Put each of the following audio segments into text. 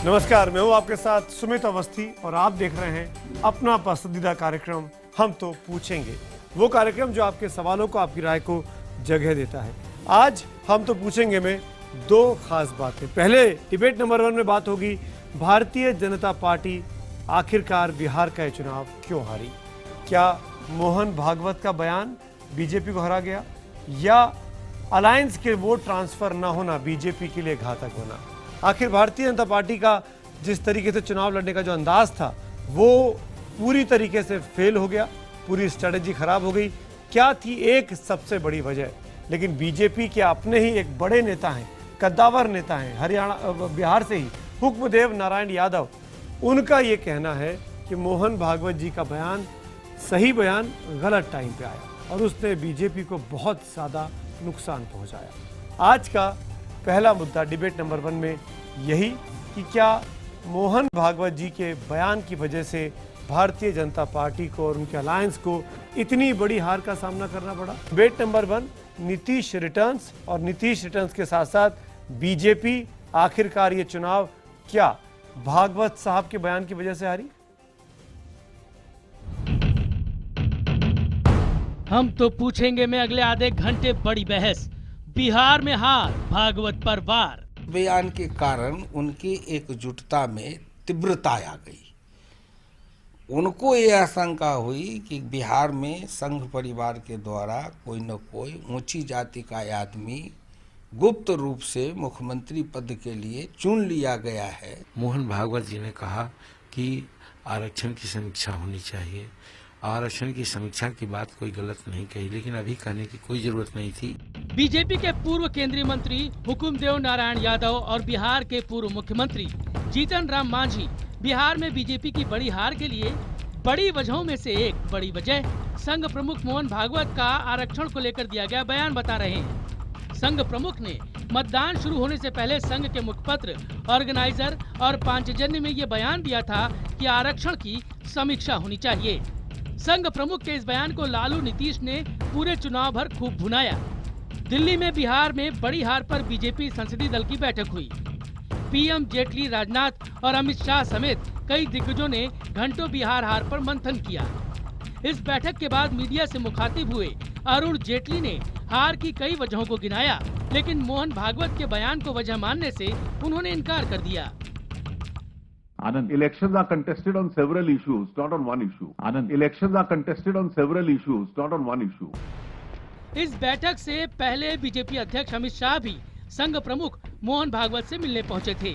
नमस्कार, मैं हूं आपके साथ सुमित अवस्थी और आप देख रहे हैं अपना पसंदीदा कार्यक्रम हम तो पूछेंगे। वो कार्यक्रम जो आपके सवालों को, आपकी राय को जगह देता है। आज हम तो पूछेंगे में दो खास बातें। पहले डिबेट नंबर 1 में बात होगी भारतीय जनता पार्टी आखिरकार बिहार का चुनाव क्यों हारी। क्या मोहन भागवत का बयान बीजेपी को हरा गया या अलायंस के वोट ट्रांसफर न होना बीजेपी के लिए घातक होना। आखिर भारतीय जनता पार्टी का जिस तरीके से चुनाव लड़ने का जो अंदाज था वो पूरी तरीके से फेल हो गया, पूरी स्ट्रेटजी खराब हो गई। क्या थी एक सबसे बड़ी वजह? लेकिन बीजेपी के अपने ही एक बड़े नेता हैं, कद्दावर नेता हैं, बिहार से ही हुक्मदेव नारायण यादव, उनका ये कहना है कि मोहन भागवत जी का बयान, सही बयान गलत टाइम पे आया और उसने बीजेपी को बहुत ज़्यादा नुकसान पहुंचाया। आज का पहला मुद्दा डिबेट नंबर 1 में यही कि क्या मोहन भागवत जी के बयान की वजह से भारतीय जनता पार्टी को और उनके अलायंस को इतनी बड़ी हार का सामना करना पड़ा। डिबेट नंबर 1 नीतीश रिटर्न्स, और नीतीश रिटर्न्स के साथ साथ बीजेपी आखिरकार ये चुनाव क्या भागवत साहब के बयान की वजह से हारी। हम तो पूछेंगे में अगले आधे घंटे बड़ी बहस, बिहार में हार, भागवत पर वार। बयान के कारण उनकी एकजुटता में तीव्रता आ गई। उनको ये आशंका हुई कि बिहार में संघ परिवार के द्वारा कोई न कोई ऊंची जाति का आदमी गुप्त रूप से मुख्यमंत्री पद के लिए चुन लिया गया है। मोहन भागवत जी ने कहा कि आरक्षण की समीक्षा होनी चाहिए। आरक्षण की समीक्षा की बात कोई गलत नहीं कही, लेकिन अभी कहने की कोई जरूरत नहीं थी। बीजेपी के पूर्व केंद्रीय मंत्री हुकुमदेव नारायण यादव और बिहार के पूर्व मुख्यमंत्री जीतन राम मांझी बिहार में बीजेपी की बड़ी हार के लिए बड़ी वजहों में से एक बड़ी वजह संघ प्रमुख मोहन भागवत का आरक्षण को लेकर दिया गया बयान बता रहे हैं। संघ प्रमुख ने मतदान शुरू होने से पहले संघ के मुखपत्र, ऑर्गेनाइजर और पांचजन्य में ये बयान दिया था कि आरक्षण की समीक्षा होनी चाहिए। संघ प्रमुख के इस बयान को लालू नीतीश ने पूरे चुनाव भर खूब भुनाया। दिल्ली में बिहार में बड़ी हार पर बीजेपी संसदीय दल की बैठक हुई। पीएम जेटली, राजनाथ और अमित शाह समेत कई दिग्गजों ने घंटों बिहार हार पर मंथन किया। इस बैठक के बाद मीडिया से मुखातिब हुए अरुण जेटली ने हार की कई वजहों को गिनाया, लेकिन मोहन भागवत के बयान को वजह मानने से उन्होंने इनकार कर दिया। Anand, elections are contested on several issues, not on one issue. Anand, elections are contested on several issues, not on one issue. इस बैठक से पहले बीजेपी अध्यक्ष अमित शाह भी संघ प्रमुख मोहन भागवत से मिलने पहुंचे थे।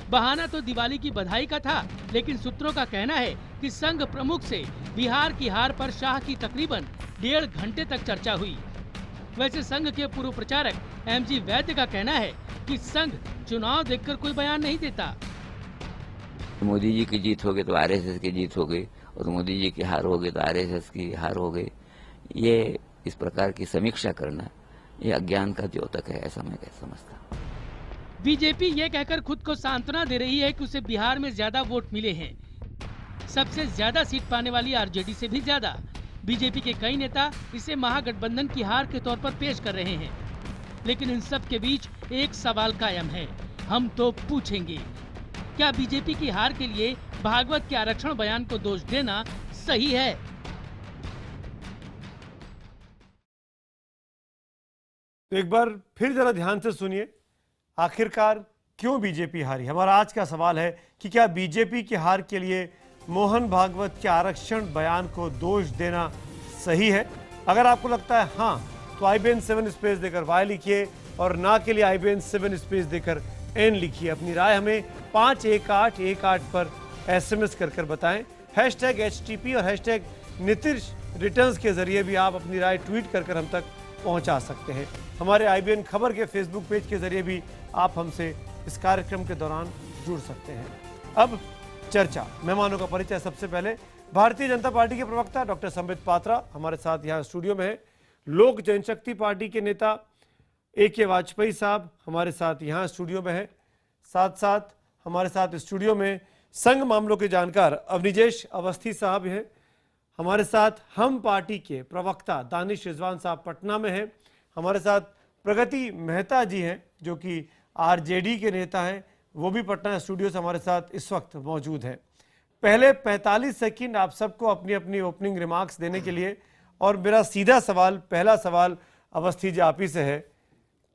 बहाना तो दिवाली की बधाई का था, लेकिन सूत्रों का कहना है कि संघ प्रमुख से बिहार की हार पर शाह की तकरीबन 1.5 घंटे तक चर्चा हुई। वैसे संघ के पूर्व प्रचारक एमजी वैद्य का कहना है कि संघ चुनाव देखकर कोई बयान नहीं देता। मोदी जी की जीत हो गई तो आरएसएस की जीत हो गई, और मोदी जी की हार हो गई तो आरएसएस की हार हो गई। ये इस प्रकार की समीक्षा करना ये अज्ञान का द्योतक है, ऐसा मैं समझता। बीजेपी ये कहकर खुद को सांत्वना दे रही है कि उसे बिहार में ज्यादा वोट मिले हैं, सबसे ज्यादा सीट पाने वाली आरजेडी से भी ज्यादा। बीजेपी के कई नेता इसे महागठबंधन की हार के तौर पर पेश कर रहे हैं, लेकिन इन सब के बीच एक सवाल कायम है। हम तो पूछेंगे, क्या बीजेपी की हार के लिए भागवत के आरक्षण बयान को दोष देना सही है? तो एक बार फिर जरा ध्यान से सुनिए, आखिरकार क्यों बीजेपी हारी। हमारा आज का सवाल है कि क्या बीजेपी की हार के लिए मोहन भागवत के आरक्षण बयान को दोष देना सही है। अगर आपको लगता है हाँ, तो IBN 7 स्पेस देकर Y लिखिए और ना के लिए IBN 7 स्पेस देकर N लिखिए। अपनी राय हमें 51818 पर SMS कर बताएं। #HTP और #नीतीश रिटर्न्स के जरिए भी आप अपनी राय ट्वीट कर हम तक पहुंचा सकते हैं। हमारे IBN खबर के फेसबुक पेज के जरिए भी आप हमसे इस कार्यक्रम के दौरान जुड़ सकते हैं। अब चर्चा, मेहमानों का परिचय। सबसे पहले भारतीय जनता पार्टी के प्रवक्ता डॉक्टर संबित पात्रा हमारे साथ यहाँ स्टूडियो में है। लोक जनशक्ति पार्टी के नेता AK वाजपेयी साहब हमारे साथ यहाँ स्टूडियो में है। साथ साथ हमारे साथ स्टूडियो में संघ मामलों के जानकार अवनिजेश अवस्थी साहब हैं। हमारे साथ हम पार्टी के प्रवक्ता दानिश रिजवान साहब पटना में हैं। हमारे साथ प्रगति मेहता जी हैं जो कि आरजेडी के नेता हैं। वो भी पटना स्टूडियो से हमारे साथ इस वक्त मौजूद है। पहले 45 सेकंड आप सबको अपनी अपनी ओपनिंग रिमार्क्स देने के लिए, और मेरा सीधा सवाल, पहला सवाल अवस्थी जी आप ही से है,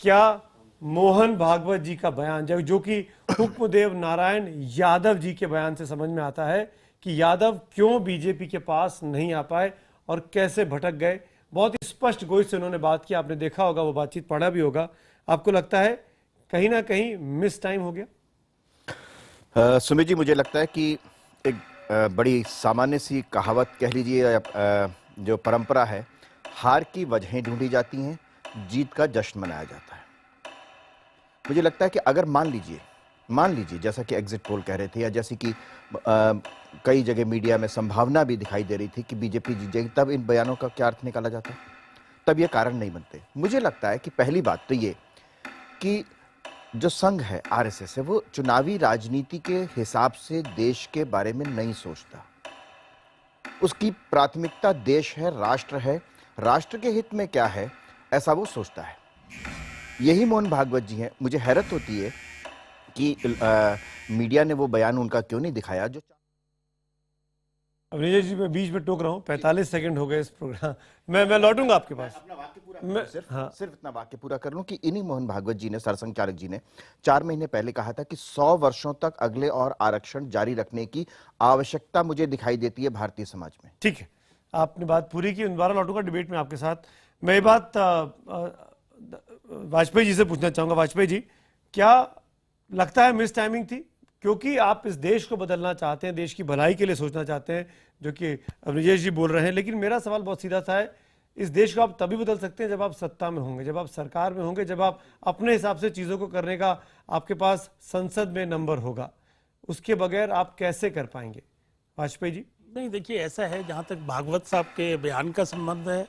क्या मोहन भागवत जी का बयान जो कि हुक्मदेव नारायण यादव जी के बयान से समझ में आता है कि यादव क्यों बीजेपी के पास नहीं आ पाए और कैसे भटक गए, बहुत स्पष्ट गोई से उन्होंने बात की, आपने देखा होगा, वो बातचीत पढ़ा भी होगा, आपको लगता है कहीं ना कहीं मिस टाइम हो गया? सुमित जी, मुझे लगता है कि एक बड़ी सामान्य सी कहावत कह लीजिए, जो परंपरा है, हार की वजहें ढूंढी जाती हैं, जीत का जश्न मनाया जाता है। मुझे लगता है कि अगर मान लीजिए जैसा कि एग्जिट पोल कह रहे थे, या जैसे कि कई जगह मीडिया में संभावना भी दिखाई दे रही थी कि बीजेपी जीत जाएगी, तब इन बयानों का क्या अर्थ निकाला जाता? तब ये कारण नहीं बनते। मुझे लगता है कि पहली बात तो ये कि जो संघ है, आरएसएस है, वो चुनावी राजनीति के हिसाब से देश के बारे में नहीं सोचता। उसकी प्राथमिकता देश है, राष्ट्र के हित में क्या है, ऐसा वो सोचता है। यही मोहन भागवत जी हैं। मुझे हैरत होती है कि मीडिया ने वो बयान उनका क्यों नहीं दिखाया जो। अवनीश जी, मैं बीच में टोक रहा हूँ, 45 सेकंड हो गए इस प्रोग्राम, मैं लौटूंगा आपके पास। अपना वाक्य पूरा सिर्फ इतना वाक्य पूरा कर लूं कि इन्हीं मोहन भागवत जी ने, सरसंघ चालक जी ने 4 महीने पहले कहा था कि 100 वर्षों तक अगले और आरक्षण जारी रखने की आवश्यकता मुझे दिखाई देती है भारतीय समाज में। ठीक है, आपने बात पूरी की, दोबारा लौटूंगा डिबेट में आपके साथ। मैं ये बात वाजपेयी जी से पूछना चाहूंगा। वाजपेयी जी, क्या लगता है मिस टाइमिंग थी? क्योंकि आप इस देश को बदलना चाहते हैं, देश की भलाई के लिए सोचना चाहते हैं, जो कि अवनीश जी बोल रहे हैं, लेकिन मेरा सवाल बहुत सीधा सा है, इस देश को आप तभी बदल सकते हैं जब आप सत्ता में होंगे, जब आप सरकार में होंगे, जब आप अपने हिसाब से चीज़ों को करने का आपके पास संसद में नंबर होगा। उसके बगैर आप कैसे कर पाएंगे? वाजपेयी जी। नहीं, देखिए ऐसा है, जहाँ तक भागवत साहब के बयान का संबंध है,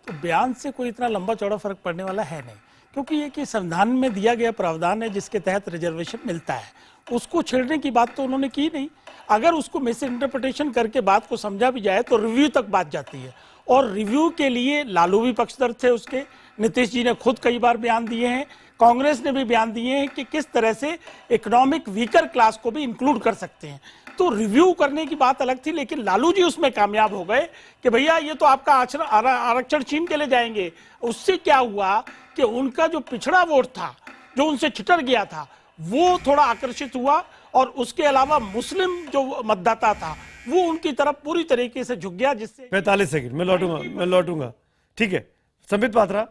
तो बयान से कोई इतना लंबा चौड़ा फर्क पड़ने वाला है नहीं, क्योंकि ये कि संविधान में दिया गया प्रावधान है जिसके तहत रिजर्वेशन मिलता है, उसको छेड़ने की बात तो उन्होंने की नहीं। अगर उसको मिस इंटरप्रिटेशन करके बात को समझा भी जाए तो रिव्यू तक बात जाती है, और रिव्यू के लिए लालू भी पक्षधर थे उसके, नीतीश जी ने खुद कई बार बयान दिए हैं, कांग्रेस ने भी बयान दिए हैं कि किस तरह से इकोनॉमिक वीकर क्लास को भी इंक्लूड कर सकते हैं। तो रिव्यू करने की बात अलग थी, लेकिन लालू जी उसमें कामयाब हो गए कि भैया ये तो आपका आरक्षण छीन के ले जाएंगे। उससे क्या हुआ कि उनका जो पिछड़ा वोट था, जो उनसे छितर गया था, वो थोड़ा आकर्षित हुआ, और उसके अलावा मुस्लिम जो मतदाता था वो उनकी तरफ पूरी तरीके से झुक गया, जिससे। 45 सेकंड, मैं लौटूंगा। ठीक है, संबित पात्रा,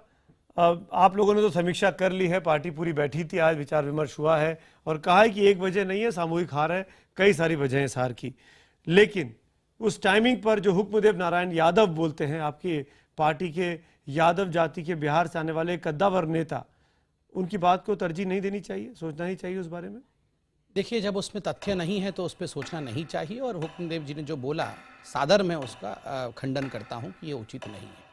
आप लोगों ने तो समीक्षा कर ली है, पार्टी पूरी बैठी थी, आज विचार विमर्श हुआ है और कहा है कि एक वजह नहीं है, सामूहिक हार है, कई सारी वजह है इस हार की, लेकिन उस टाइमिंग पर जो हुक्मदेव नारायण यादव बोलते हैं, आपकी पार्टी के यादव जाति के बिहार से आने वाले कद्दावर नेता, उनकी बात को तरजीह नहीं देनी चाहिए, सोचना नहीं चाहिए उस बारे में? देखिए, जब उसमें तथ्य नहीं है तो उस पर सोचना नहीं चाहिए, और हुक्मदेव जी ने जो बोला, सादर मैं उसका खंडन करता हूं कि ये उचित नहीं है।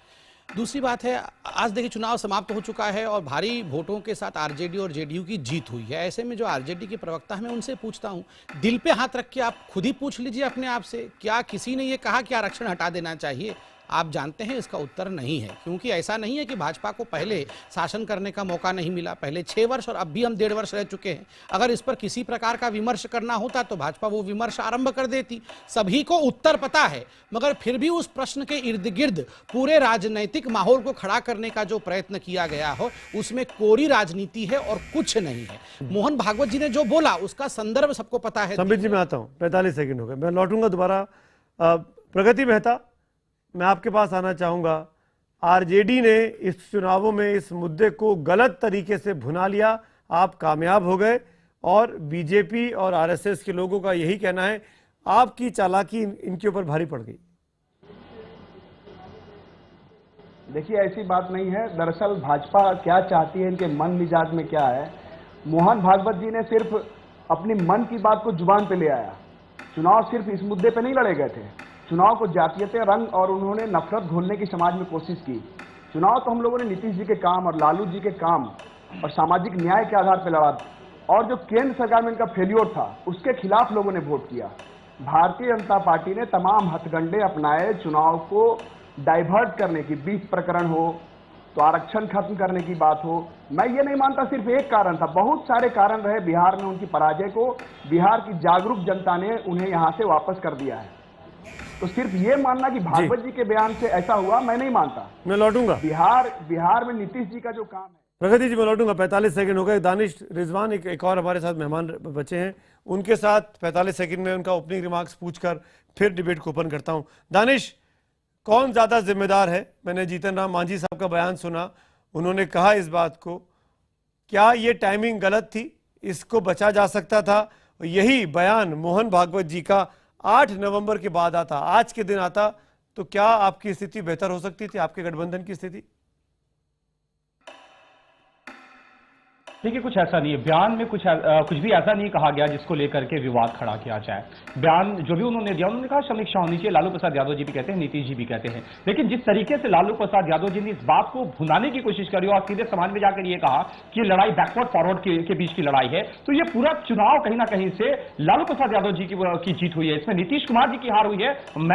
दूसरी बात है, आज देखिए चुनाव समाप्त हो चुका है और भारी वोटों के साथ आरजेडी और जेडीयू की जीत हुई है। ऐसे में जो आरजेडी के प्रवक्ता हैं, मैं उनसे पूछता हूं, दिल पे हाथ रख के आप खुद ही पूछ लीजिए अपने आप से, क्या किसी ने ये कहा कि आरक्षण हटा देना चाहिए? आप जानते हैं इसका उत्तर नहीं है, क्योंकि ऐसा नहीं है कि भाजपा को पहले शासन करने का मौका नहीं मिला, पहले 6 वर्ष और अब भी हम 1.5 वर्ष रह चुके हैं। अगर इस पर किसी प्रकार का विमर्श करना होता तो भाजपा वो विमर्श आरंभ कर देती। सभी को उत्तर पता है, मगर फिर भी उस प्रश्न के इर्द गिर्द पूरे राजनीतिक माहौल को खड़ा करने का जो प्रयत्न किया गया हो, उसमें कोरी राजनीति है और कुछ नहीं है। मोहन भागवत जी ने जो बोला उसका संदर्भ सबको पता है। संबित जी, मैं आता हूं, 45 सेकंड हो गए, मैं लौटूंगा दोबारा। प्रगति मेहता, मैं आपके पास आना चाहूंगा। आरजेडी ने इस चुनावों में इस मुद्दे को गलत तरीके से भुना लिया, आप कामयाब हो गए, और बीजेपी और आरएसएस के लोगों का यही कहना है आपकी चालाकी इनके ऊपर भारी पड़ गई। देखिए, ऐसी बात नहीं है। दरअसल भाजपा क्या चाहती है, इनके मन मिजाज में क्या है। मोहन भागवत जी ने सिर्फ अपनी मन की बात को जुबान पे ले आया। चुनाव सिर्फ इस मुद्दे पे नहीं लड़े गए थे, चुनाव को जातीयते रंग और उन्होंने नफरत घोलने की समाज में कोशिश की। चुनाव तो हम लोगों ने नीतीश जी के काम और लालू जी के काम और सामाजिक न्याय के आधार पर लड़ा, और जो केंद्र सरकार में इनका फेल्योर था उसके खिलाफ लोगों ने वोट किया। भारतीय जनता पार्टी ने तमाम हथकंडे अपनाए चुनाव को डाइवर्ट करने की, 20 प्रकरण हो, तो आरक्षण खत्म करने की बात हो। मैं ये नहीं मानता सिर्फ एक कारण था, बहुत सारे कारण रहे बिहार में उनकी पराजय को। बिहार की जागरूक जनता ने उन्हें यहां से वापस कर दिया है। तो सिर्फ ये मानना कि भागवत जी के बयान से ऐसा हुआ, मैं नहीं मानता। मैं लौटूंगा बिहार में नीतीश जी का जो काम है। प्रगति जी मैं लौटूंगा, 45 सेकंड हो गए। दानिश रिजवान एक और हमारे साथ मेहमान बचे हैं, उनके साथ 45 सेकंड में उनका ओपनिंग रिमार्क्स पूछकर फिर डिबेट को ओपन करता हूं। दानिश, कौन ज्यादा जिम्मेदार है? मैंने जीतन राम मांझी साहब का बयान सुना, उन्होंने कहा इस बात को, क्या ये टाइमिंग गलत थी? इसको बचा जा सकता था? यही बयान मोहन भागवत जी का 8 नवंबर के बाद आता, आज के दिन आता, तो क्या आपकी स्थिति बेहतर हो सकती थी, आपके गठबंधन की स्थिति? देखिए, कुछ ऐसा नहीं है बयान में, कुछ भी ऐसा नहीं कहा गया जिसको लेकर के विवाद खड़ा किया जाए। बयान जो भी उन्होंने दिया, उन्होंने कहा समीक्षा होनी चाहिए। लालू प्रसाद यादव जी भी कहते हैं, नीतीश जी भी कहते हैं, लेकिन जिस तरीके से लालू प्रसाद यादव जी ने इस बात को भुनाने की कोशिश करी और सीधे समाज में जाकर ये कहा कि लड़ाई बैकवर्ड फॉरवर्ड के बीच की लड़ाई है, तो ये पूरा चुनाव कहीं ना कहीं से लालू प्रसाद यादव जी की जीत हुई है। इसमें नीतीश कुमार जी की हार हुई है।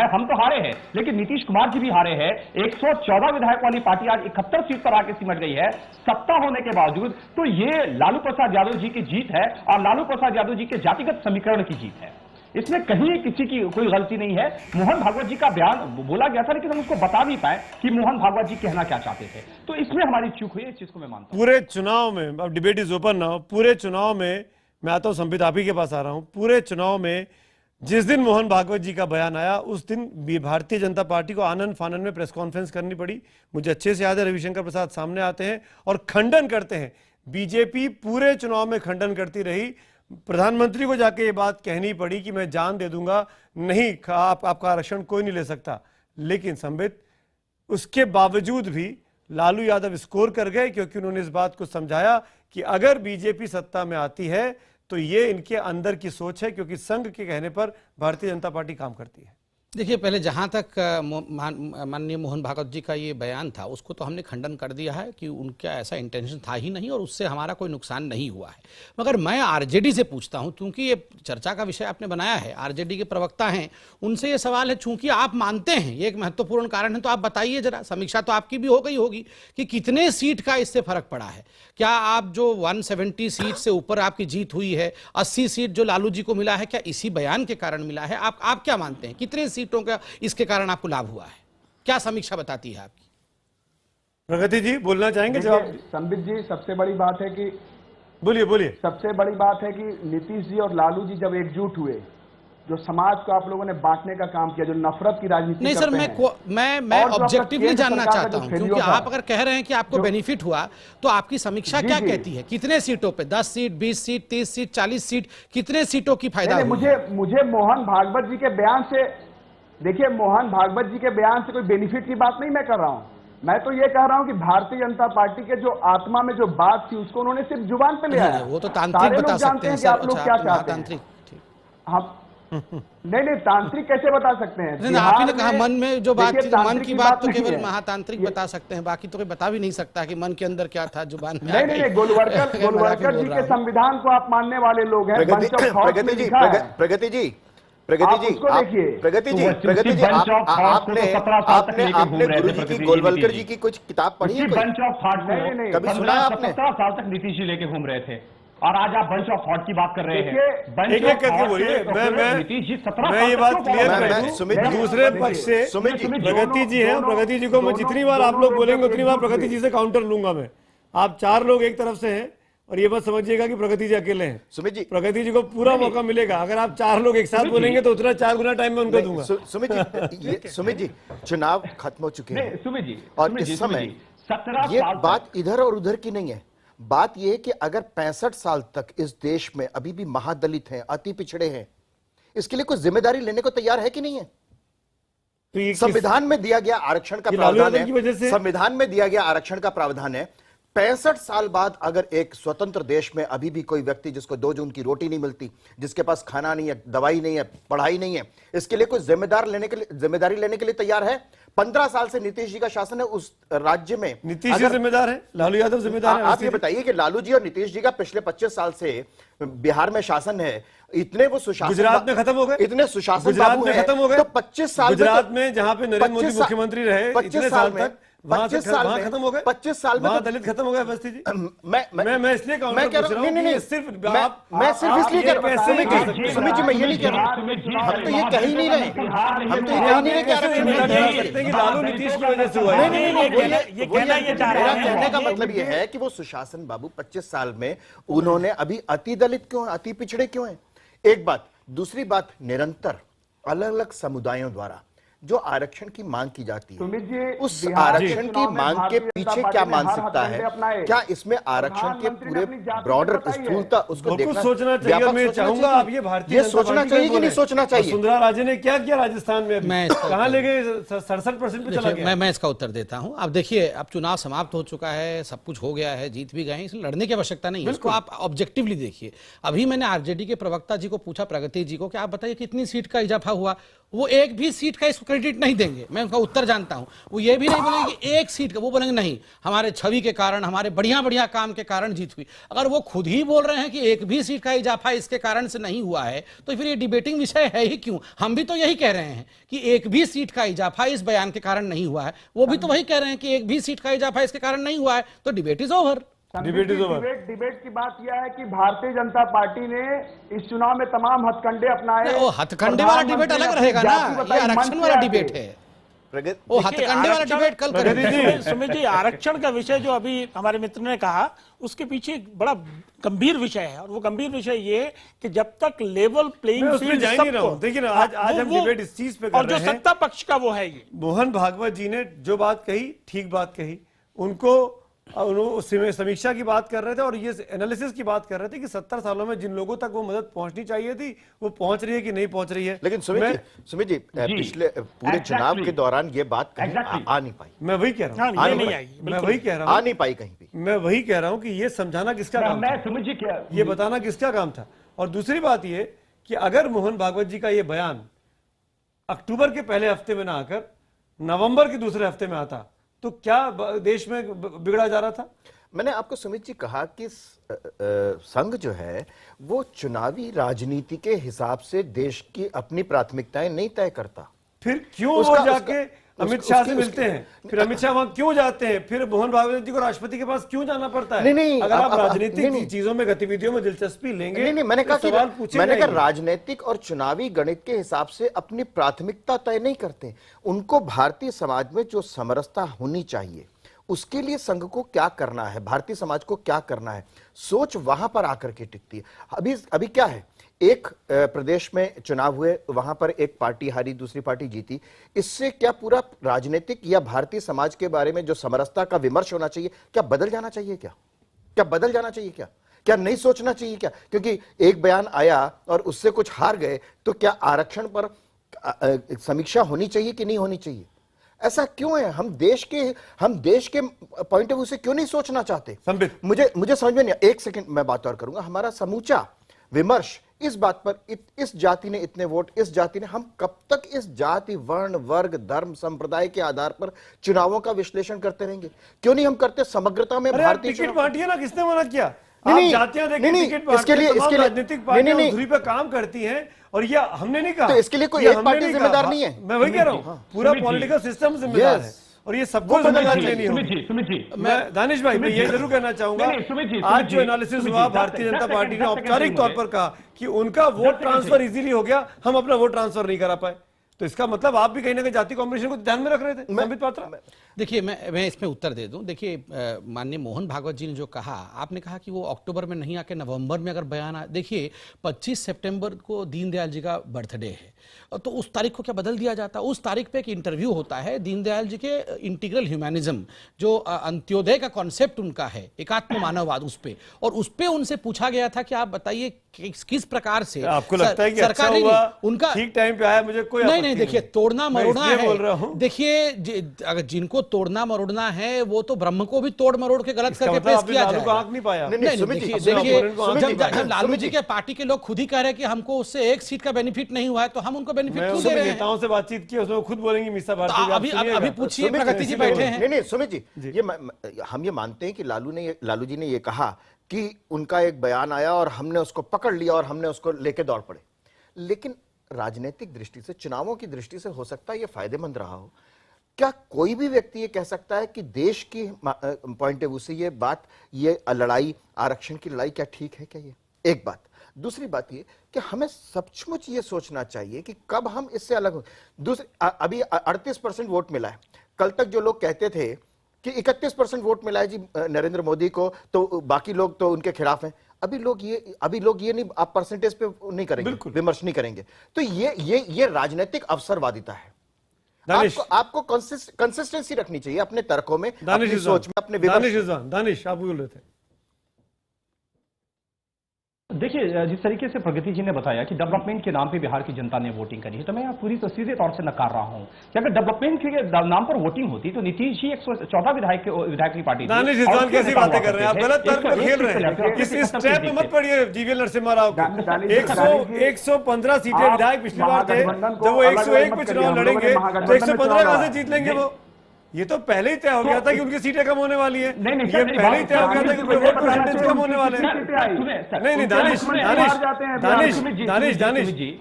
हम तो हारे हैं, लेकिन नीतीश कुमार जी भी हारे हैं। 114 विधायक वाली पार्टी आज 71 सीट पर आके सिमट गई है सत्ता होने के बावजूद। तो ये लालू प्रसाद यादव जी की जीत है और लालू प्रसाद यादव जी के जातिगत समीकरण की जीत है। इसमें कहीं किसी की कोई गलती नहीं है। मोहन भागवत जी का बयान बोला गया था, लेकिन हम उसको बता नहीं पाए कि मोहन भागवत जी कहना क्या चाहते थे, तो इसमें हमारी चूक हुई। इस चीज को मैं मानता हूं। पूरे चुनाव में, अब डिबेट इज ओपन नाउ, पूरे चुनाव में मैं आता हूं, संबित आप ही के पास आ रहा हूं, पूरे चुनाव में जिस दिन मोहन भागवत जी का बयान आया, उस दिन भारतीय जनता पार्टी को आनन फानन में प्रेस कॉन्फ्रेंस करनी पड़ी। मुझे अच्छे से याद है, रविशंकर प्रसाद सामने आते हैं और खंडन करते हैं। बीजेपी पूरे चुनाव में खंडन करती रही। प्रधानमंत्री को जाके ये बात कहनी पड़ी कि मैं जान दे दूंगा, नहीं आपका आरक्षण कोई नहीं ले सकता। लेकिन संबित, उसके बावजूद भी लालू यादव स्कोर कर गए, क्योंकि उन्होंने इस बात को समझाया कि अगर बीजेपी सत्ता में आती है तो ये इनके अंदर की सोच है, क्योंकि संघ के कहने पर भारतीय जनता पार्टी काम करती है। देखिए, पहले जहाँ तक माननीय मोहन भागवत जी का ये बयान था, उसको तो हमने खंडन कर दिया है कि उनका ऐसा इंटेंशन था ही नहीं और उससे हमारा कोई नुकसान नहीं हुआ है। मगर मैं आरजेडी से पूछता हूँ, क्योंकि ये चर्चा का विषय आपने बनाया है, आरजेडी के प्रवक्ता हैं, उनसे ये सवाल है, चूंकि आप मानते हैं ये एक महत्वपूर्ण कारण है, तो आप बताइए जरा, समीक्षा तो आपकी भी हो गई होगी कि कितने सीट का इससे फर्क पड़ा है। क्या आप जो 170 सीट से ऊपर आपकी जीत हुई है, 80 सीट जो लालू जी को मिला है, क्या इसी बयान के कारण मिला है? आप क्या मानते हैं, कितने सीटों का इसके कारण आपको लाभ हुआ है? क्या समीक्षा बताती है आपकी? प्रगति जी बोलना चाहेंगे जवाब? संबित जी, सबसे बड़ी बात है कि बोलिए। सबसे बड़ी बात है कि नीतीश जी और लालू जी जब एकजुट हुए, जो समाज को आप लोगों ने बांटने का काम किया, जो नफरत की राजनीति नहीं सर, मैं ऑब्जेक्टिवली जानना चाहता हूं, क्योंकि आप अगर कह रहे हैं कि आपको बेनिफिट हुआ, तो आपकी समीक्षा क्या कहती है? कितने सीटों पे, 10 सीट, 20 सीट, 30 सीट, 40 सीट, कितने सीटों की फायदा हुआ? मुझे मोहन भागवत जी के बयान से, देखिए, मोहन भागवत जी के बयान से कोई बेनिफिट की बात नहीं मैं कर रहा हूं। मैं तो ये कह रहा हूं कि भारतीय जनता पार्टी के जो आत्मा में जो बात थी, उसको उन्होंने सिर्फ जुबान पे ले आया। वो तो तांत्रिक बता सकते हैं सर, आप लोग क्या चाहते हैं। हम नहीं, तांत्रिक कैसे बता सकते हैं? आपने कहा मन में जो बात थी, मन की बात तो केवल महातांत्रिक बता सकते हैं, बाकी तो कोई बता भी नहीं सकता कि मन के अंदर क्या था जुबान में। नहीं, गोलवलकर जी के संविधान को आप मानने वाले लोग हैं। प्रगति जी, आपने गुरुजी की, गोलवलकर जी की कुछ किताब पढ़ी है? बंच ऑफ थॉट में कभी सुना आपने? 17 साल तक नीतीश जी लेके घूम रहे थे और आज आप बंच ऑफ थॉट की बात कर रहे हैं। एक करके बोलिए। मैं ये बात क्लियर कर दूं, दूसरे पक्ष से प्रगति जी हैं, प्रगति जी को मैं जितनी बार आप लोग बोलेंगे उतनी बार प्रगति जी से काउंटर लूंगा मैं। आप 4 लोग एक तरफ से हैं और ये बात समझिएगा कि प्रगति जी अकेले हैं। सुमित जी, प्रगति जी को पूरा मौका मिलेगा। अगर आप 4 लोग एक साथ बोलेंगे तो उतना 4 गुना टाइम में उनको दूंगा। सुमित जी, चुनाव खत्म हो चुके हैं सुमित जी, और इस समय ये बात इधर और उधर की नहीं है। बात यह है कि अगर 65 साल तक इस देश में अभी भी महादलित हैं, अति पिछड़े हैं, इसके लिए कोई जिम्मेदारी लेने को तैयार है कि नहीं है? तो संविधान में दिया गया आरक्षण का प्रावधान है, संविधान में दिया गया आरक्षण का प्रावधान है। 65 साल बाद अगर एक स्वतंत्र देश में अभी भी कोई व्यक्ति जिसको 2 जून की रोटी नहीं मिलती, जिसके पास खाना नहीं है, दवाई नहीं है, पढ़ाई नहीं है, इसके लिए कोई जिम्मेदारी लेने के लिए तैयार है? 15 साल से नीतीश जी का शासन है उस राज्य में। नीतीश जी जिम्मेदार है, लालू यादव जिम्मेदार है? आप ये बताइए कि लालू जी और नीतीश जी का पिछले 25 साल से बिहार में शासन है, इतने वो सुशासन, गुजरात में खत्म हो गए, इतने सुशासन गुजरात में खत्म हो गए, तो 25 साल गुजरात में जहां पे नरेंद्र मोदी मुख्यमंत्री रहे, 25 साल में 25 साल वहाँ में खत्म हो गए, 25 साल में वहाँ तो- दलित खत्म हो गए अवस्थी जी। मैं इसलिए मैं कह रहा हूं, नहीं, कि सिर्फ मैं सिर्फ इसलिए कह रहा हूं, सुमित जी मैं ये नहीं कह रहा हूं, सुमित जी, हम तो ये कह ही नहीं रहे, हम तो ये कह ही नहीं रहे कि आरक्षण नहीं कह चाहिए। सकते हैं कि लालू नीतीश की वजह से हुआ है। नहीं, ये कहना ये चाह रहे मेरा हैं। कहने का मतलब ये है कि वो सुशासन बाबू 25 साल में उन्होंने अभी अति दलित क्यों, अति पिछड़े क्यों हैं? एक बात। दूसरी बात, निरंतर अलग अलग समुदायों द्वारा जो आरक्षण की मांग की जाती सुमित जी, है, उस बिहार के आरक्षण की चुनाव में मांग के भारतीय जनता पीछे पार्टी क्या ने मानसिकता हर हथकंडे है? अपनाए। क्या इसमें आरक्षण के प्रधानमंत्री ने पूरे अपनी जाति ब्रॉडर बताई है। स्थूलता उसको बहुत कुछ देखना, सोचना चाहिए। व्यापक मैं सोचना चाहूंगा चाहिए। आप ये भारतीय ये जनता सोचना पार्टी चाहिए को कि नहीं बोलें। सोचना चाहिए? वसुंधरा राजे ने क्या किया राजस्थान में? मैं इसका कहाँ उत्तर- ले गए? 67% पे चला देखिए, गया। मैं इसका उत्तर देता हूं। अब देखिए, अब चुनाव समाप्त हो चुका है, सब कुछ हो गया है, जीत भी गए हैं, इसलिए लड़ने की आवश्यकता नहीं है। इसको आप ऑब्जेक्टिवली देखिए। अभी मैंने आरजेडी के प्रवक्ता जी को पूछा, प्रगति जी को, कि आप बताइए कितनी सीट का इजाफा हुआ। वो एक भी सीट का इसको क्रेडिट नहीं देंगे, मैं उनका उत्तर जानता हूं। वो ये भी नहीं बोलेंगे कि एक सीट का, वो बोलेंगे नहीं हमारे छवि के कारण, हमारे बढ़िया बढ़िया काम के कारण जीत हुई। अगर वो खुद ही बोल रहे हैं कि एक भी सीट का इजाफा इसके कारण से नहीं हुआ है, तो फिर ये डिबेटिंग विषय है ही क्यों? हम भी तो यही कह रहे हैं कि एक भी सीट का इजाफा इस बयान के कारण नहीं हुआ है, वो भी तो वही कह रहे हैं कि एक भी सीट का इजाफा इसके कारण नहीं हुआ है, तो डिबेट इज ओवर। डिबेट की बात यह है कि भारतीय जनता पार्टी ने इस चुनाव में तमाम हथकंडे अपनाए। वो हथकंडे वाला डिबेट अलग रहेगा ना, ये आरक्षण वाला डिबेट है। वो हथकंडे वाला डिबेट कल करेंगे। सुमित जी, आरक्षण का विषय जो अभी हमारे मित्र ने कहा, उसके पीछे एक बड़ा गंभीर विषय है, और वो गंभीर विषय ये कि जब तक लेवल प्लेइंग फील्ड सबको, देखिए ना, आज हम डिबेट इस चीज पे कर और जो रहे हैं। सत्ता पक्ष का वो है, ये मोहन भागवत जी ने जो बात कही, ठीक बात कही। उनको समीक्षा की बात कर रहे थे और ये एनालिसिस की बात कर रहे थे कि 70 सालों में जिन लोगों तक वो मदद पहुंचनी चाहिए थी, वो पहुंच रही है कि नहीं पहुंच रही है। लेकिन सुमित जी पिछले पूरे चुनाव के दौरान ये बात कहीं आ नहीं पाई। मैं वही कह रहा हूँ, मैं वही कह रहा हूँ, आ नहीं पाई कहीं भी। मैं वही कह रहा हूँ कि ये समझाना किसका काम था, सुमित जी क्या ये बताना किसका काम था। और दूसरी बात ये कि अगर मोहन भागवत जी का ये बयान अक्टूबर के पहले हफ्ते में ना आकर नवंबर के दूसरे हफ्ते में आता, तो क्या देश में बिगड़ा जा रहा था? मैंने आपको सुमित जी कहा कि संघ जो है वो चुनावी राजनीति के हिसाब से देश की अपनी प्राथमिकताएं नहीं तय करता। फिर क्यों वो जाके अमित शाह से मिलते हैं? फिर अमित शाह वहां क्यों जाते हैं? फिर मोहन भागवत जी को राष्ट्रपति के पास क्यों जाना पड़ता है? नहीं, अगर आप राजनीतिक चीजों में, गतिविधियों में दिलचस्पी लेंगे, नहीं, मैंने कहा राजनीतिक और चुनावी गणित के हिसाब से अपनी प्राथमिकता तय नहीं करते। उनको भारतीय समाज में जो समरसता होनी चाहिए, उसके लिए संघ को क्या करना है, भारतीय समाज को क्या करना है, सोच वहां पर आकर के टिकती है। अभी क्या है, एक प्रदेश में चुनाव हुए, वहां पर एक पार्टी हारी, दूसरी पार्टी जीती। इससे क्या पूरा राजनीतिक या भारतीय समाज के बारे में जो समरसता का विमर्श होना चाहिए, क्या बदल जाना चाहिए? क्या बदल जाना चाहिए? क्या नहीं सोचना चाहिए? क्या क्योंकि एक बयान आया और उससे कुछ हार गए, तो क्या आरक्षण पर समीक्षा होनी चाहिए कि नहीं होनी चाहिए? ऐसा क्यों है? हम देश के पॉइंट ऑफ व्यू से क्यों नहीं सोचना चाहते? मुझे समझ में नहीं। एक सेकंड मैं बात और करूंगा। हमारा समूचा विमर्श इस बात पर, इस जाति ने इतने वोट, इस जाति ने, हम कब तक इस जाति, वर्ण, वर्ग, धर्म, संप्रदाय के आधार पर चुनावों का विश्लेषण करते रहेंगे? क्यों नहीं हम करते समग्रता में? भारतीय टिकट बांटिए ना, किसने मना किया? नहीं, जातियां देखिए, टिकट इसके लिए राजनीतिक पार्टियां दूरी पे काम करती हैं, और ये हमने नहीं कहा। तो इसके लिए कोई एक पार्टी जिम्मेदार नहीं है। मैं वही कह रहा हूँ, पूरा पॉलिटिकल सिस्टम जिम्मेदार है, और ये सबको जिम्मेदारी लेनी होगी। सुमित जी, मैं दानिश भाई, मैं ये जरूर कहना चाहूंगा, आज जो एनालिसिस हुआ, भारतीय जनता पार्टी ने औपचारिक तौर पर कहा कि उनका वोट ट्रांसफर इजीली हो गया, हम अपना वोट ट्रांसफर नहीं करा पाए। तो इसका मतलब आप भी कहीं ना कहीं जाति कॉम्बिनेशन को ध्यान में रख रहे थे, संबित पात्रा। देखिए, मैं इसमें उत्तर दे दूं। देखिए, माननीय मोहन भागवत जी ने जो कहा, आपने कहा कि वो अक्टूबर में नहीं आके नवंबर में अगर बयान आ, देखिए 25 सितंबर को दीनदयाल जी का बर्थडे है, तो उस तारीख को क्या बदल दिया जाता? उस तारीख पे एक इंटरव्यू होता है दीनदयाल जी के इंटीग्रल ह्यूमैनिज्म, जो अंत्योदय का कॉन्सेप्ट उनका है, एकात्म मानववाद, उस पे, और उस पे उनसे पूछा गया था कि आप बताइए किस प्रकार से आपको लगता है कि अच्छा हुआ, उनका ठीक टाइम पे आया? मुझे कोई नहीं, देखिए, तोड़ना मरोड़ना है, बोल रहा हूं। देखिए, अगर जिनको तोड़ना मरोड़ना है, वो तो ब्रह्म को भी तोड़ मरोड़ के गलत करके पेश किया जाएगा। आंख नहीं पाया। देखिए, जब लालू जी के पार्टी के लोग खुद ही कह रहे हैं कि हमको उससे एक सीट का बेनिफिट नहीं हुआ है, तो हम उनको बेनिफिट क्यों दे रहे हैं? नेताओं से बातचीत की, उसमें खुद बोलेंगे मीसा भारती। अभी पूछिए, प्रगति जी बैठे हैं। नहीं, सुमित जी, हम ये मानते हैं कि लालू जी ने ये कहा कि उनका एक बयान आया और हमने उसको पकड़ लिया और हमने उसको लेके दौड़ पड़े। लेकिन राजनीतिक दृष्टि से, चुनावों की दृष्टि से हो सकता है ये फायदेमंद रहा हो। क्या कोई भी व्यक्ति ये कह सकता है कि देश की पॉइंट ऑफ व्यू से ये लड़ाई, आरक्षण की लड़ाई क्या ठीक है? क्या ये एक बात। दूसरी बात ये कि हमें सचमुच ये सोचना चाहिए कि कब हम इससे अलग हो। दूसरी, अभी 38% वोट मिला है। कल तक जो लोग कहते थे कि 31% वोट मिला है जी नरेंद्र मोदी को, तो बाकी लोग तो उनके खिलाफ हैं। अभी लोग ये नहीं, आप परसेंटेज पे नहीं करेंगे, विमर्श नहीं करेंगे। तो ये राजनीतिक अवसरवादिता है। आपको कंसिस्टेंसी रखनी चाहिए अपने तर्कों में, अपनी सोच में, अपने दानिश आप बोल रहे थे। देखिए, जिस तरीके से प्रगति जी ने बताया कि डेवलपमेंट के नाम पे बिहार की जनता ने वोटिंग करी है, तो मैं पूरी तो सीधे तौर से नकार रहा हूं कि अगर डेवलपमेंट के नाम पर वोटिंग होती तो नीतीश जी 114 विधायक की पार्टी थी। दानिश इस कैसी बातें कर रहे हैं आप? गलत तर्क पर खेल रहे हैं। इस ट्रैप में मत पड़िए जीवीएल नरसिम्हा राव को। 115 सीटें विधायक पिछली बार थे, जब वो 101 पे चुनाव लड़ेंगे तो 115 कहां से जीत लेंगे वो? ये तो पहले ही तय हो गया था कि उनकी सीटें कम होने वाली है। ये पहले ही तय हो गया था कि उनके वोट परसेंटेज कम होने वाले हैं। नहीं दानिश,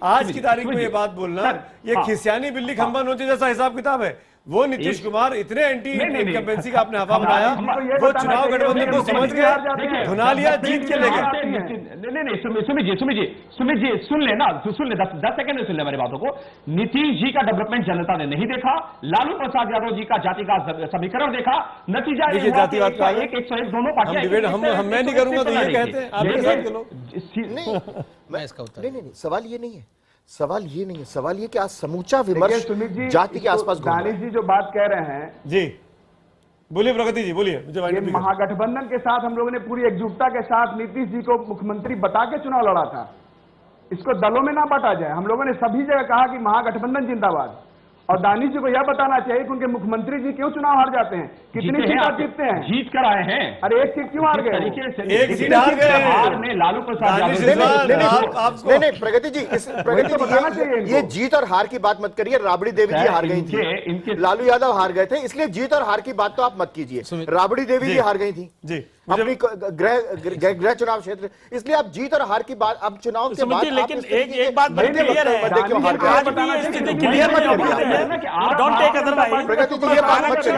आज की तारीख में ये बात बोलना, ये खिसियानी बिल्ली खंबा नोचे जैसा हिसाब किताब है। वो नीतीश कुमार इतने एंटी इनकम्बेंसी का आपने हवा बनाया, वो चुनाव गठबंधन को समझ गए, धुना लिया, जीत के ले गए। नहीं, सुमित जी सुन ले 10 सेकंड में सुन ले मेरी बातों को। नीतीश जी का डेवलपमेंट जनता ने नहीं देखा, लालू प्रसाद यादव जी का जातिगत समीकरण देखा, नतीजा जातिवाद का 101 दोनों पार्टियां। मैं नहीं करूंगा तो ये कहते हैं आपके साथ के लोग। मैं इसका उत्तर नहीं, सवाल ये नहीं है। सवाल ये कि आज समूचा विमर्श जाति के आसपास घूम रहा है। दानिश जी जो बात कह रहे हैं, जी बोलिए प्रगति जी, बोलिए। ये महागठबंधन के साथ हम लोगों ने पूरी एकजुटता के साथ नीतीश जी को मुख्यमंत्री बता के चुनाव लड़ा था। इसको दलों में ना बांटा जाए। हम लोगों ने सभी जगह कहा कि महागठबंधन जिंदाबाद। और दानिश जी को यह बताना चाहिए कि उनके मुख्यमंत्री जी क्यों चुनाव हार जाते हैं, कितनी सीटें जीतते हैं, जीत कर आए हैं। अरे एक सीट क्यों हार गए? एक सीट हार गए लालू प्रसाद। नहीं प्रगति जी, ये जीत और हार की बात मत करिए। राबड़ी देवी जी हार गई थी, लालू यादव हार गए थे, इसलिए जीत और हार की बात तो आप मत कीजिए। राबड़ी देवी जी हार गई थी जी अपनी गृह चुनाव क्षेत्र, इसलिए आप जीत और हार की बात अब चुनाव के बाद। लेकिन एक बात बड़ी क्लियर है, आज भी ये स्थिति क्लियर है, डोंट टेक अदरवाइज। प्रगति जी ये बात मत करिए,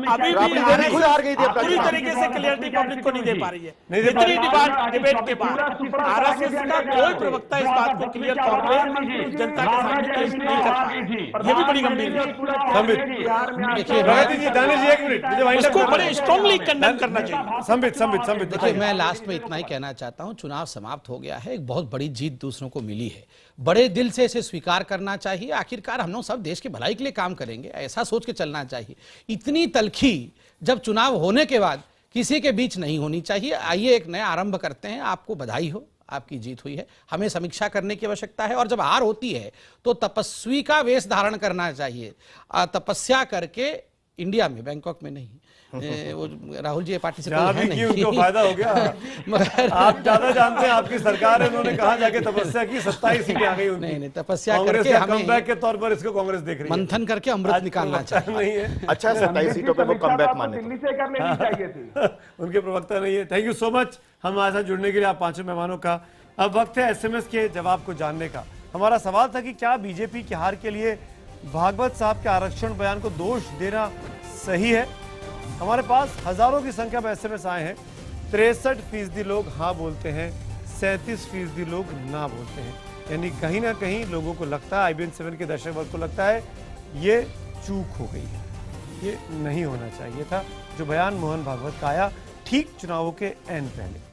अभी भी खुद हार गई थी, पूरी तरीके से क्लियरिटी पब्लिक को नहीं दे पा रही है। इतनी डिबेट के बाद आरएसएस का कोई प्रवक्ता इस बात को क्लियर तौर पे जनता के सामने पेश नहीं कर पाया। ये भी बड़ी गंभीर है। प्रगति जी, दानिश जी एक मिनट, इसको बड़े स्ट्रांगली कंडेम करना चाहिए। संबित देखिए, मैं लास्ट में इतना ही कहना चाहता हूं, चुनाव समाप्त हो गया है, एक बहुत बड़ी जीत दूसरों को मिली है। बड़े दिल से इसे स्वीकार करना चाहिए। आखिरकार हम लोग सब देश की भलाई के लिए काम करेंगे, ऐसा सोच के चलना चाहिए। इतनी तलखी जब चुनाव होने के बाद किसी के बीच नहीं होनी चाहिए। आइए एक नया आरंभ करते हैं। आपको बधाई हो, आपकी जीत हुई है। हमें समीक्षा करने की आवश्यकता है, और जब हार होती है तो तपस्वी का वेश धारण करना चाहिए। तपस्या करके इंडिया में, बैंकॉक में नहीं, वो राहुल जी पार्टी से कोई है नहीं, उनको फायदा हो गया। मगर आप ज्यादा जानते हैं, आपकी सरकार है, उन्होंने कहा जाके तपस्या की, 27 सीटें आ गई उनकी। नहीं तपस्या करके हमें कमबैक के तौर पर इसको कांग्रेस देख रही है, मंथन करके अमृत निकालना चाहिए। नहीं है अच्छा, 27 सीटों पे वो कमबैक माने दिल्ली से कर लेनी चाहिए थी। उनके प्रवक्ता नहीं है। थैंक यू सो मच हमारे साथ जुड़ने के लिए आप पांचों मेहमानों का। अब वक्त है एसएमएस के जवाब को जानने का। हमारा सवाल था कि क्या बीजेपी की हार के लिए भागवत साहब के आरक्षण बयान को दोष देना सही है? हमारे पास हजारों की संख्या में एसएमएस आए हैं। 63% लोग हाँ बोलते हैं, 37% लोग ना बोलते हैं। यानी कहीं ना कहीं लोगों को लगता है, IBN 7 के दर्शक वर्ग को लगता है ये चूक हो गई है, ये नहीं होना चाहिए था जो बयान मोहन भागवत का आया ठीक चुनावों के एंड पहले।